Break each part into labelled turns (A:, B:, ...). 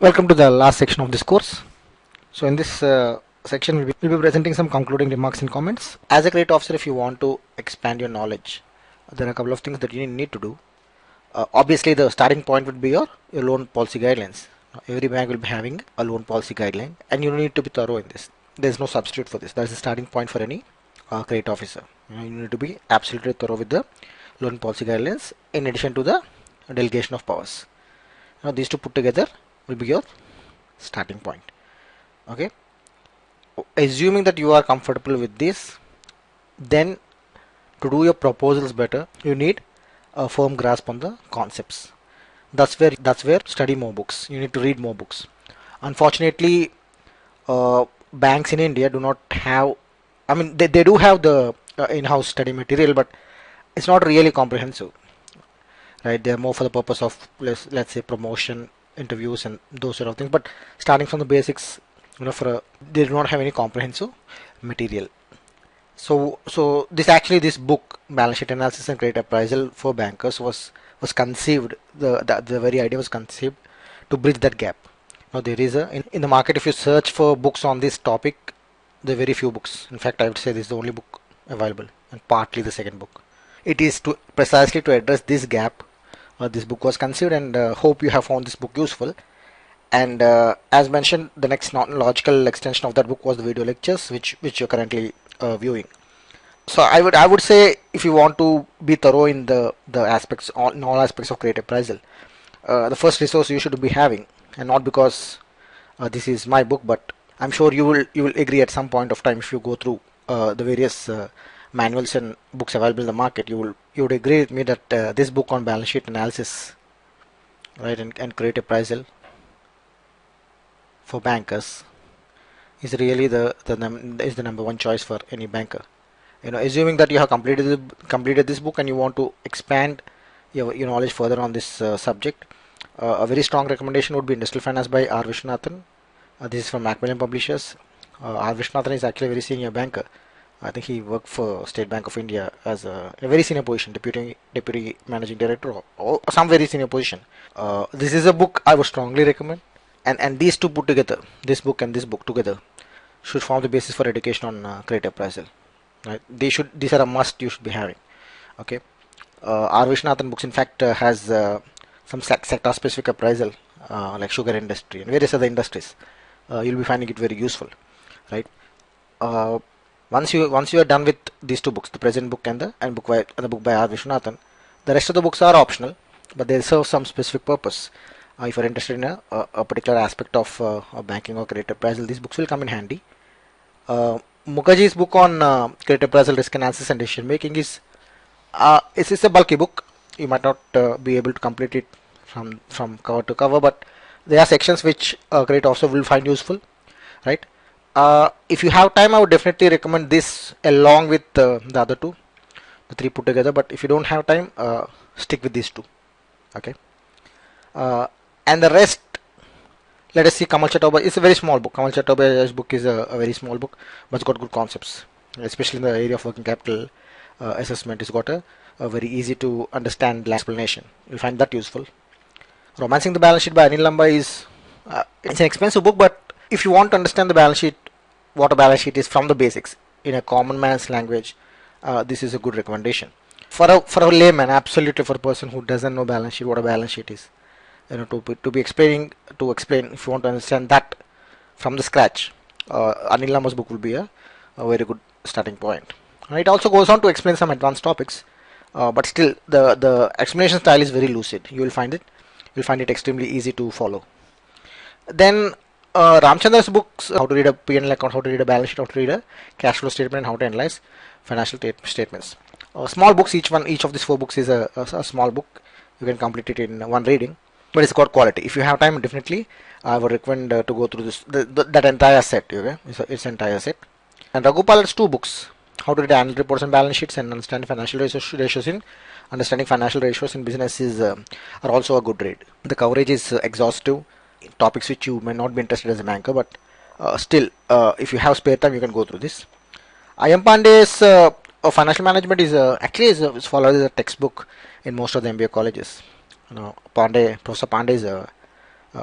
A: Welcome to the last section of this course. So in this section, we'll be presenting some concluding remarks and comments. As a credit officer, if you want to expand your knowledge, there are a couple of things that you need to do. Obviously, the starting point would be your loan policy guidelines. Every bank will be having a loan policy guideline, and you need to be thorough in this. There's no substitute for this. That's the starting point for any credit officer. You need to be absolutely thorough with the loan policy guidelines, in addition to the delegation of powers. Now, these two put together will be your starting point. Okay, assuming that you are comfortable with this, then to do your proposals better, you need a firm grasp on the concepts. That's where study more books. You need to read more books. Unfortunately, banks in India do not have. I mean, they do have the in-house study material, but it's not really comprehensive. Right? They're more for the purpose of let's say promotion, interviews, and those sort of things. But starting from the basics, they do not have any comprehensive material. So this book, balance sheet analysis and credit appraisal for bankers, was conceived. The very idea was conceived to bridge that gap. Now there is in the market, if you search for books on this topic, there are very few books. In fact, I would say this is the only book available, and partly the second book. It is precisely to address this gap. This book was conceived, and hope you have found this book useful. And as mentioned, the next logical extension of that book was the video lectures, which you're currently viewing. So I would say, if you want to be thorough in the aspects, in all aspects of credit appraisal, the first resource you should be having, and not because this is my book, but I'm sure you will agree at some point of time, if you go through the various manuals and books available in the market, you would agree with me that this book on balance sheet analysis, right, and credit appraisal for bankers is really the number one choice for any banker. Assuming that you have completed this book and you want to expand your knowledge further on this subject, a very strong recommendation would be Industrial Finance by R. Viswanathan. This is from Macmillan Publishers. R. Viswanathan is actually a very senior banker. I think he worked for State Bank of India as a very senior position, deputy managing director, or some very senior position. This is a book I would strongly recommend, and these two put together, this book and this book together, should form the basis for education on credit appraisal. Right? These are a must you should be having. Okay. R. Viswanathan books, in fact, has some sector specific appraisal, like sugar industry and various other industries. You'll be finding it very useful, right? Once you are done with these two books, the present book and the book by R. Viswanathan, the rest of the books are optional, but they serve some specific purpose. If you're interested in a particular aspect of banking or credit appraisal, these books will come in handy. Mukherjee's book on credit appraisal, risk analysis, and decision making is it's a bulky book. You might not be able to complete it from cover to cover, but there are sections which a credit officer will find useful, right? If you have time, I would definitely recommend this along with the other two, the three put together. But if you don't have time, stick with these two. Okay. And the rest, let us see. Kamal Chaturvedi is a very small book. Kamal Chaturvedi's book is a very small book, but it's got good concepts, especially in the area of working capital assessment. It's got a very easy to understand explanation. You'll find that useful. Romancing the Balance Sheet by Anil Lamba is it's an expensive book, but if you want to understand the balance sheet, what a balance sheet is from the basics in a common man's language, this is a good recommendation for a layman. Absolutely, for a person who doesn't know balance sheet, what a balance sheet is, to explain if you want to understand that from the scratch, Anil Lamba's book will be a very good starting point. And it also goes on to explain some advanced topics, but still the explanation style is very lucid. You'll find it extremely easy to follow. Then Ramchandra's books, how to read a P&L account, how to read a balance sheet, how to read a cash flow statement, and how to analyze financial statements. Small books, each of these four books is a small book. You can complete it in one reading, but it's got quality. If you have time, definitely I would recommend to go through that entire set. Okay, it's entire set. And Raghupal's two books, how to read annual reports and balance sheets, and understanding financial ratios in businesses, are also a good read. The coverage is exhaustive. Topics which you may not be interested as a banker, but still, if you have spare time, you can go through this. I.M. Pandey's financial management is actually is followed as a textbook in most of the MBA colleges. Professor Pandey is a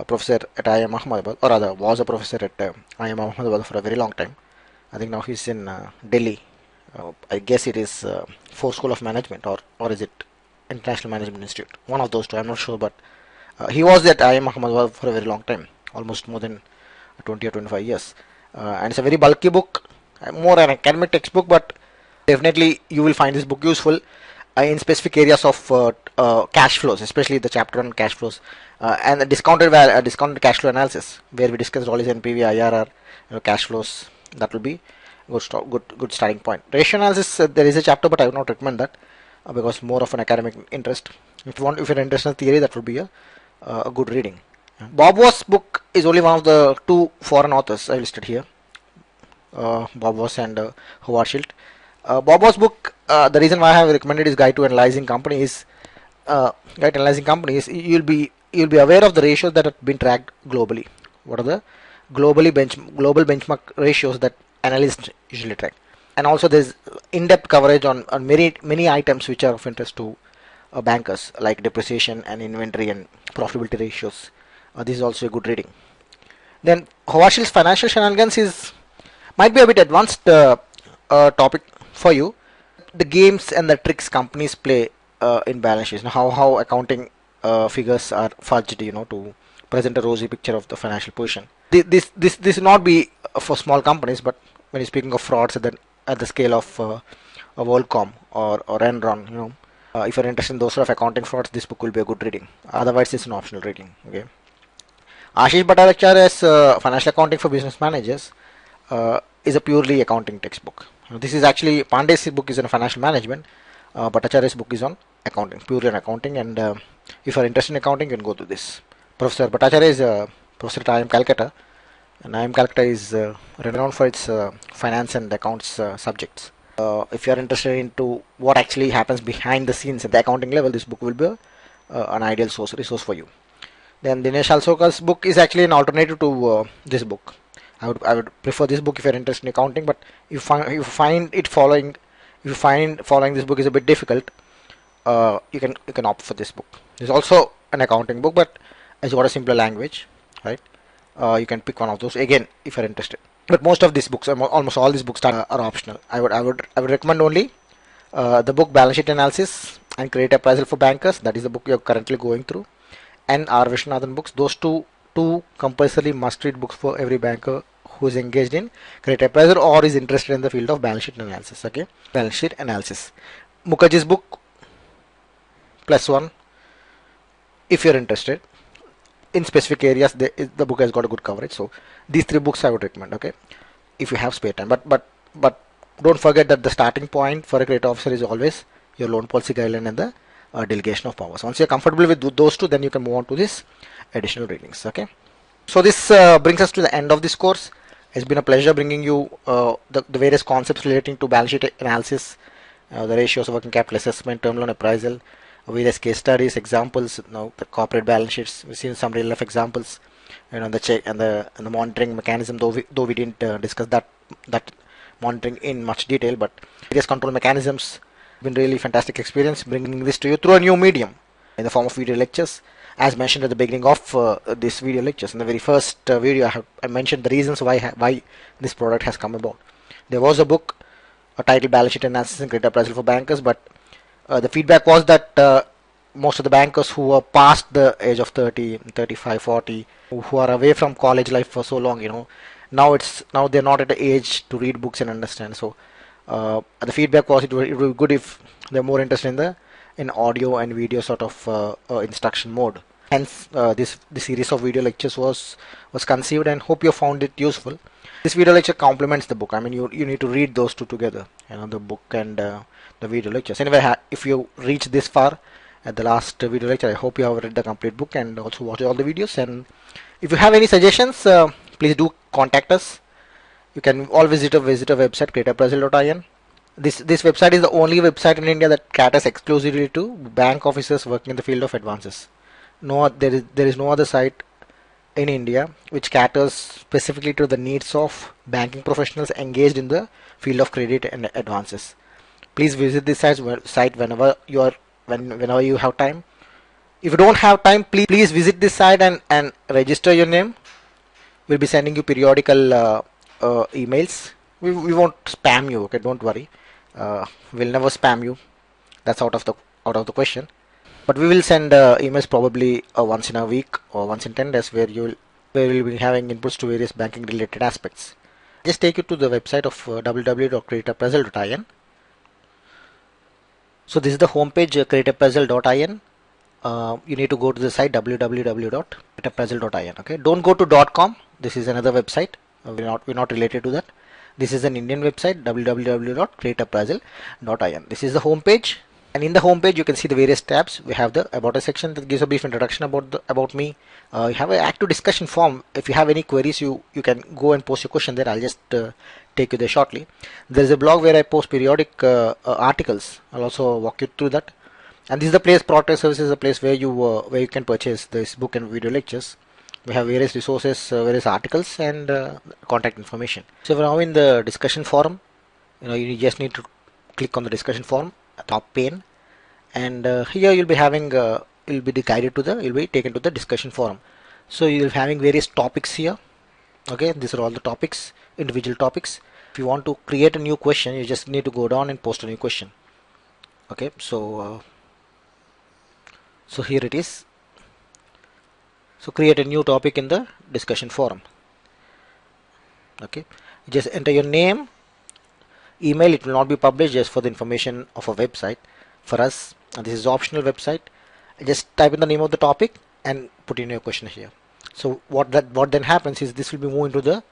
A: professor at IIM Ahmedabad, or rather was a professor at IIM Ahmedabad for a very long time. I think now he's in Delhi. I guess it is Ford School of Management, or is it International Management Institute? One of those two. I'm not sure, but he was at IIM Ahmedabad for a very long time, almost more than 20 or 25 years. And it's a very bulky book, more an academic textbook, but definitely you will find this book useful in specific areas of cash flows, especially the chapter on cash flows and the discounted cash flow analysis, where we discussed all these NPV, IRR, cash flows. That will be good starting point. Ratio analysis, there is a chapter, but I would not recommend that because more of an academic interest. If you're interested in theory, that would be a good reading. Bob Ross' book is only one of the two foreign authors I listed here, Bob Ross and Howard Schultz. Bob Ross' book, the reason why I have recommended is Guide to Analyzing Companies. You'll be aware of the ratios that have been tracked globally. What are the global benchmark ratios that analysts usually track? And also there's in-depth coverage on many items which are of interest to bankers, like depreciation and inventory and profitability ratios. This is also a good reading. Then Howard Schultz's Financial Shenanigans might be a bit advanced topic for you. The games and the tricks companies play in balance sheets. How accounting figures are fudged, to present a rosy picture of the financial position. This will not be for small companies, but when you're speaking of frauds at the scale of a WorldCom or Enron, if you're interested in those sort of accounting frauds, this book will be a good reading. Otherwise, it's an optional reading. Okay. Ashish Bhattacharya's Financial Accounting for Business Managers is a purely accounting textbook. This is actually Pandey's book is on financial management. Bhattacharya's book is on accounting, purely on accounting. And if you are interested in accounting, you can go to this. Professor Bhattacharya is a professor at IIM Calcutta, and IIM Calcutta is renowned for its finance and accounts subjects. If you are interested into what actually happens behind the scenes at the accounting level, this book will be an ideal resource for you. Then Dinesh Alsoka's book is actually an alternative to this book. I would prefer this book if you're interested in accounting, but if you find following this book is a bit difficult, you can opt for this book. There's also an accounting book, but it's got a simpler language, right? You can pick one of those again if you're interested. But most of these books, almost all these books are optional. I would recommend only the book Balance Sheet Analysis and Credit Appraisal for Bankers. That is the book you're currently going through, and R. Vishwanathan books. Those two compulsory must-read books for every banker who is engaged in credit appraisal or is interested in the field of balance sheet analysis. Okay, balance sheet analysis. Mukherjee's book +1 if you're interested in specific areas. The book has got a good coverage. So these three books I would recommend. Okay, if you have spare time. But don't forget that the starting point for a credit officer is always your loan policy guideline and the delegation of powers. Once you're comfortable with those two, then you can move on to this additional readings. Okay, so this brings us to the end of this course. It's been a pleasure bringing you the various concepts relating to balance sheet analysis, the ratios of working capital assessment, term loan appraisal, various case studies, examples, the corporate balance sheets. We've seen some real life examples, the check and the monitoring mechanism. Though we didn't discuss that monitoring in much detail, but various control mechanisms. Been really fantastic experience bringing this to you through a new medium in the form of video lectures. As mentioned at the beginning of this video lectures, in the very first video, I mentioned the reasons why this product has come about. There was a book titled Balance Sheet Analysis and Credit Appraisal for Bankers, but the feedback was that most of the bankers who are past the age of 30, 35, 40, who are away from college life for so long, now they're not at the age to read books and understand. So the feedback was it would be good if they're more interested in audio and video sort of instruction mode. Hence, this series of video lectures was conceived, and hope you found it useful. This video lecture complements the book. I mean, you need to read those two together, the book and the video lectures. Anyway, if you reach this far at the last video lecture, I hope you have read the complete book and also watched all the videos. And if you have any suggestions, please do contact us. You can always visit our website, creditappraisal.in. This website is the only website in India that caters exclusively to bank officers working in the field of advances. There is no other site in India which caters specifically to the needs of banking professionals engaged in the field of credit and advances. Please visit this site whenever you have time. If you don't have time, please visit this site and register your name. We'll be sending you periodical emails. We won't spam you, okay? Don't worry. We'll never spam you. That's out of the question. But we will send emails probably once in a week or once in 10 days where you'll be having inputs to various banking related aspects. Just take you to the website of www.createapuzzle.in. So this is the homepage, createapuzzle.in. You need to go to the site www.createapuzzle.in. Okay, don't go to .com. This is another website. We're not related to that. This is an Indian website, www.createapuzzle.in. This is the homepage. And in the home page you can see the various tabs. We have the about us section that gives a brief introduction about me. You have an active discussion form. If you have any queries, you can go and post your question there. I'll just take you there shortly. There is a blog where I post periodic articles. I'll also walk you through that. And this is the place, Product Services is a place where you can purchase this book and video lectures. We have various resources, various articles, and contact information. So we're now in the discussion forum. You just need to click on the discussion forum, top pane, and here you'll be having you'll be taken to the discussion forum. So you'll be having various topics here. Okay, these are all the topics, individual topics. If you want to create a new question, you just need to go down and post a new question. Okay, so here it is. So create a new topic in the discussion forum. Okay, just enter your name, email. It will not be published, just for the information of a website for us, and this is optional website. Just type in the name of the topic and put in your question here. So what then happens is this will be moved into the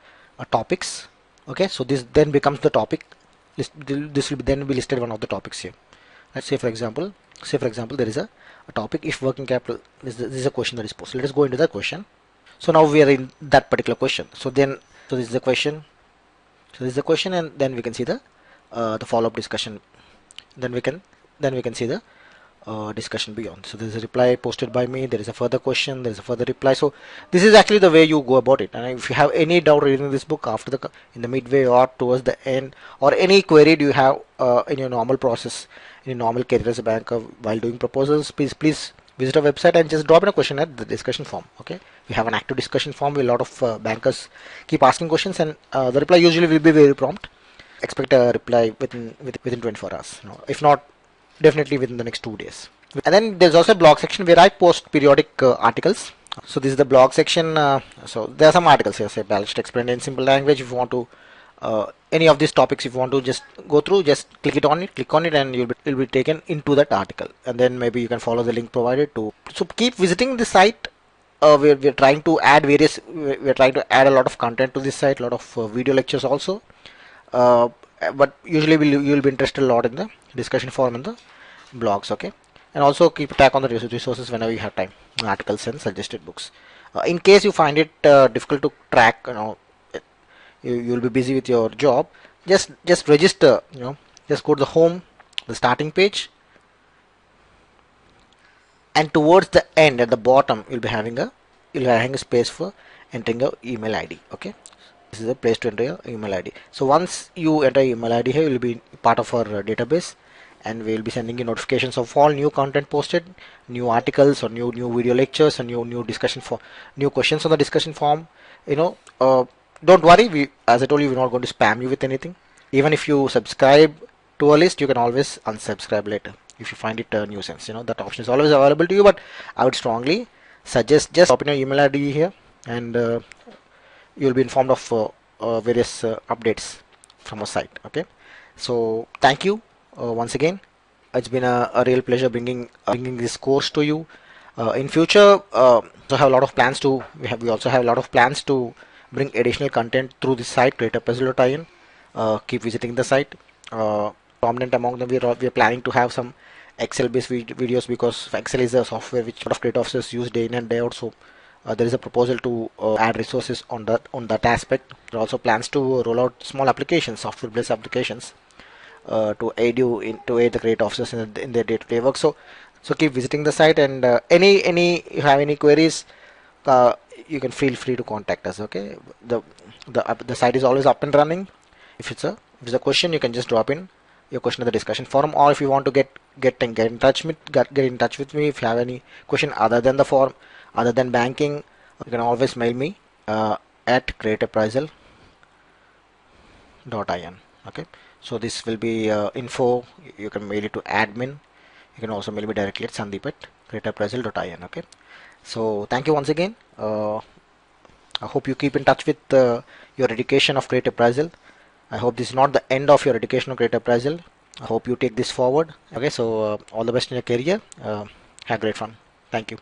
A: topics. Okay, so this then becomes the topic. This will then be listed one of the topics here. Let's say for example there is a topic, if working capital. This is a question that is posted. Let us go into that question. So now we are in that particular question. So this is the question. So this is the question, and then we can see the follow-up discussion. Then we can see the discussion beyond. So there is a reply posted by me. There is a further question. There is a further reply. So this is actually the way you go about it. And if you have any doubt reading this book in the midway or towards the end, or any query do you have in your normal process, in your normal career as a banker while doing proposals, please visit our website and just drop in a question at the discussion form. Okay, we have an active discussion form where a lot of bankers keep asking questions, and the reply usually will be very prompt. Expect a reply within 24 hours. If not, definitely within the next 2 days. And then there's also a blog section where I post periodic articles. So this is the blog section. So there are some articles here, say balance sheet explained in simple language. If you want to any of these topics, if you want to just go through, just click on it, and you'll be taken into that article. And then maybe you can follow the link provided to. So keep visiting the site. We're trying to add a lot of content to this site, a lot of video lectures also. But usually you'll be interested a lot in the discussion forum and the blogs. Okay, and also keep a track on the resources whenever you have time, articles and suggested books. In case you find it difficult to track, you'll be busy with your job, just register. Just go to the home, the starting page, and towards the end at the bottom you'll be having a space for entering your email ID. Okay, this is a place to enter your email ID. So once you enter your email ID here, you will be part of our database, and we will be sending you notifications of all new content posted, new articles or new video lectures, and new discussion for new questions on the discussion form. Don't worry, as I told you, we're not going to spam you with anything. Even if you subscribe to a list, you can always unsubscribe later if you find it a nuisance. That option is always available to you, but I would strongly suggest just drop in your email ID here, and you'll be informed of various updates from our site. Okay, so thank you once again. It's been a real pleasure bringing this course to you. In future, we have a lot of plans to bring additional content through this site, createapuzzle.in. Keep visiting the site. Prominent among them, we are planning to have some Excel-based videos, because Excel is a software which a lot of credit officers use day in and day out. So there is a proposal to add resources on that aspect. There are also plans to roll out small applications, software-based applications, to aid the credit officers in their day-to-day work. So keep visiting the site, and you have any queries, you can feel free to contact us. Okay, the site is always up and running. If it's a question, you can just drop in your question in the discussion forum, or if you want to get in touch with me if you have any question other than the forum, other than banking, you can always mail me at creativeappraisal.in. Okay, so this will be info. You can mail it to admin. You can also mail me directly at sandeep at creativeappraisal.in. Okay, so thank you once again. I hope you keep in touch with your education of creative appraisal. I hope this is not the end of your education of creative appraisal. I hope you take this forward. Okay, so all the best in your career. Have great fun. Thank you.